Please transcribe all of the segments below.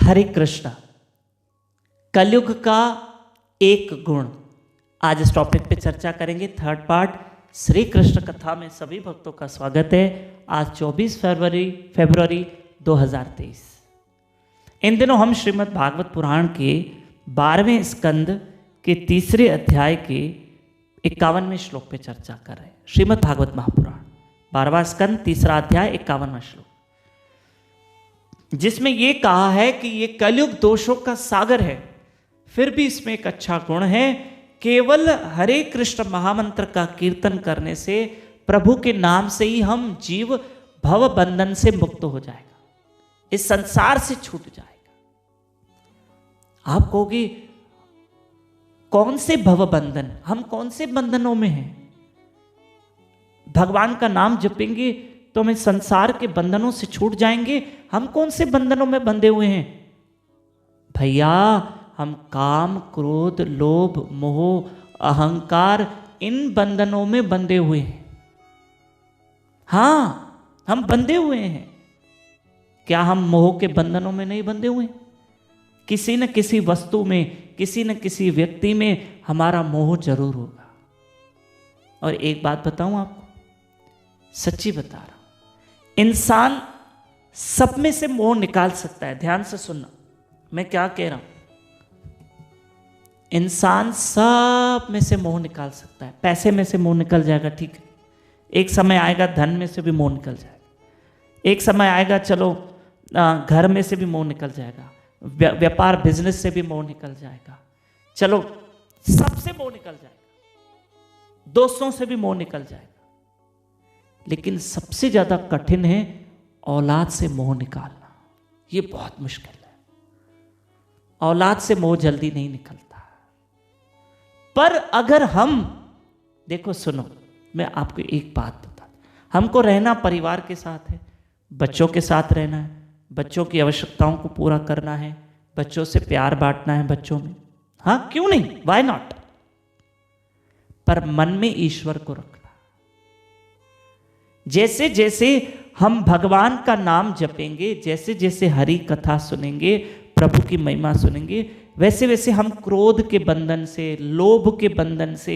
हरे कृष्ण, कलयुग का एक गुण। आज इस टॉपिक पे चर्चा करेंगे, थर्ड पार्ट। श्री कृष्ण कथा में सभी भक्तों का स्वागत है। आज 24 फरवरी 2023। इन दिनों हम श्रीमद् भागवत पुराण के 12वें स्कंद के तीसरे अध्याय के 51वें श्लोक पे चर्चा कर रहे हैं। श्रीमद् भागवत महापुराण 12वां स्कंद तीसरा अध्याय 51वां श्लोक, जिसमें ये कहा है कि ये कलयुग दोषों का सागर है, फिर भी इसमें एक अच्छा गुण है। केवल हरे कृष्ण महामंत्र का कीर्तन करने से, प्रभु के नाम से ही हम जीव भव बंधन से मुक्त हो जाएगा, इस संसार से छूट जाएगा। आप कहोगे कौन से भव बंधन, हम कौन से बंधनों में हैं? भगवान का नाम जपेंगे तो हम इस संसार के बंधनों से छूट जाएंगे। हम कौन से बंधनों में बंधे हुए हैं भैया? हम काम, क्रोध, लोभ, मोह, अहंकार, इन बंधनों में बंधे हुए हैं। हाँ, हम बंधे हुए हैं। क्या हम मोह के बंधनों में नहीं बंधे हुए? किसी न किसी वस्तु में, किसी न किसी व्यक्ति में हमारा मोह जरूर होगा। और एक बात बताऊं आपको, सच्ची बता रहा हूं, इंसान सब में से मोह निकाल सकता है। ध्यान से सुनना, मैं क्या कह रहा हूं। इंसान सब में से मोह निकाल सकता है। पैसे में से मोह निकल जाएगा, ठीक है। एक समय आएगा धन में से भी मोह निकल जाएगा। एक समय आएगा चलो घर में से भी मोह निकल जाएगा, व्यापार बिजनेस से भी मोह निकल जाएगा, चलो सबसे मोह निकल जाएगा, दोस्तों से भी मोह निकल जाएगा। लेकिन सबसे ज्यादा कठिन है औलाद से मोह निकालना। ये बहुत मुश्किल है। औलाद से मोह जल्दी नहीं निकलता। पर अगर हम, देखो सुनो, मैं आपको एक बात बता, हमको रहना परिवार के साथ है, बच्चों के साथ रहना है, बच्चों की आवश्यकताओं को पूरा करना है, बच्चों से प्यार बांटना है बच्चों में। हाँ, क्यों नहीं, व्हाई नॉट। पर मन में ईश्वर को रखना। जैसे जैसे हम भगवान का नाम जपेंगे, जैसे जैसे हरि कथा सुनेंगे, प्रभु की महिमा सुनेंगे, वैसे वैसे हम क्रोध के बंधन से, लोभ के बंधन से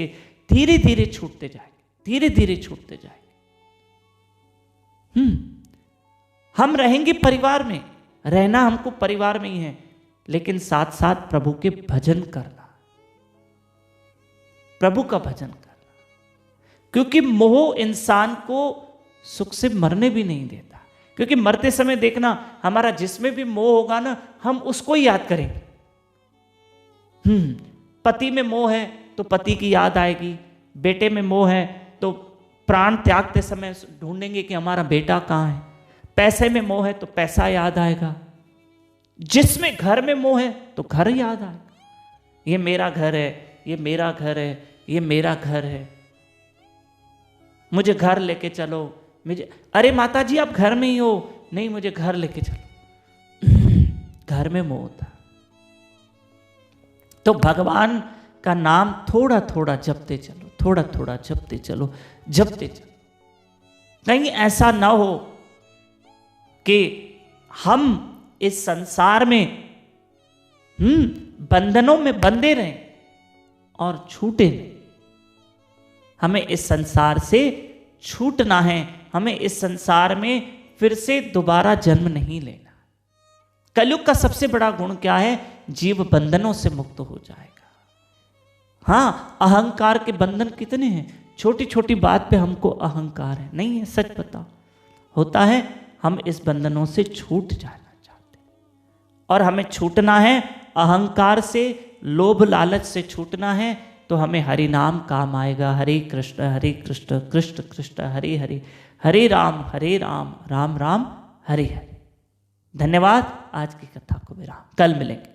धीरे धीरे छूटते जाएंगे, धीरे धीरे छूटते जाएंगे। हम रहेंगे परिवार में, रहना हमको परिवार में ही है, लेकिन साथ साथ प्रभु के भजन करना, प्रभु का भजन करना। क्योंकि मोह इंसान को सुख से मरने भी नहीं देता। क्योंकि मरते समय देखना, हमारा जिसमें भी मोह होगा ना, हम उसको ही याद करेंगे। पति में मोह है तो पति की याद आएगी, बेटे में मोह है तो प्राण त्यागते समय ढूंढेंगे कि हमारा बेटा कहाँ है, पैसे में मोह है तो पैसा याद आएगा, जिसमें घर में मोह है तो घर याद आएगा। ये मेरा घर है, ये मेरा घर है, ये मेरा घर है, मुझे घर लेके चलो, मुझे, अरे माता जी आप घर में ही हो, नहीं मुझे घर लेके चलो। घर में मोह था। तो भगवान का नाम थोड़ा थोड़ा जपते चलो, थोड़ा थोड़ा जपते चलो, जपते चलो। कहीं ऐसा ना हो कि हम इस संसार में बंधनों में बंधे रहें और छूटे नहीं। हमें इस संसार से छूटना है, हमें इस संसार में फिर से दोबारा जन्म नहीं लेना। कलयुग का सबसे बड़ा गुण क्या है? जीव बंधनों से मुक्त हो जाएगा। हाँ, अहंकार के बंधन कितने हैं, छोटी छोटी बात पे हमको अहंकार है, नहीं है, सच बताओ होता है। हम इस बंधनों से छूट जाना चाहते हैं, और हमें छूटना है अहंकार से, लोभ लालच से छूटना है। तो हमें हरि नाम काम आएगा। हरे कृष्ण कृष्ण कृष्ण हरे हरे, हरे राम राम राम हरे हरे। धन्यवाद। आज की कथा को विराम, कल मिलेंगे।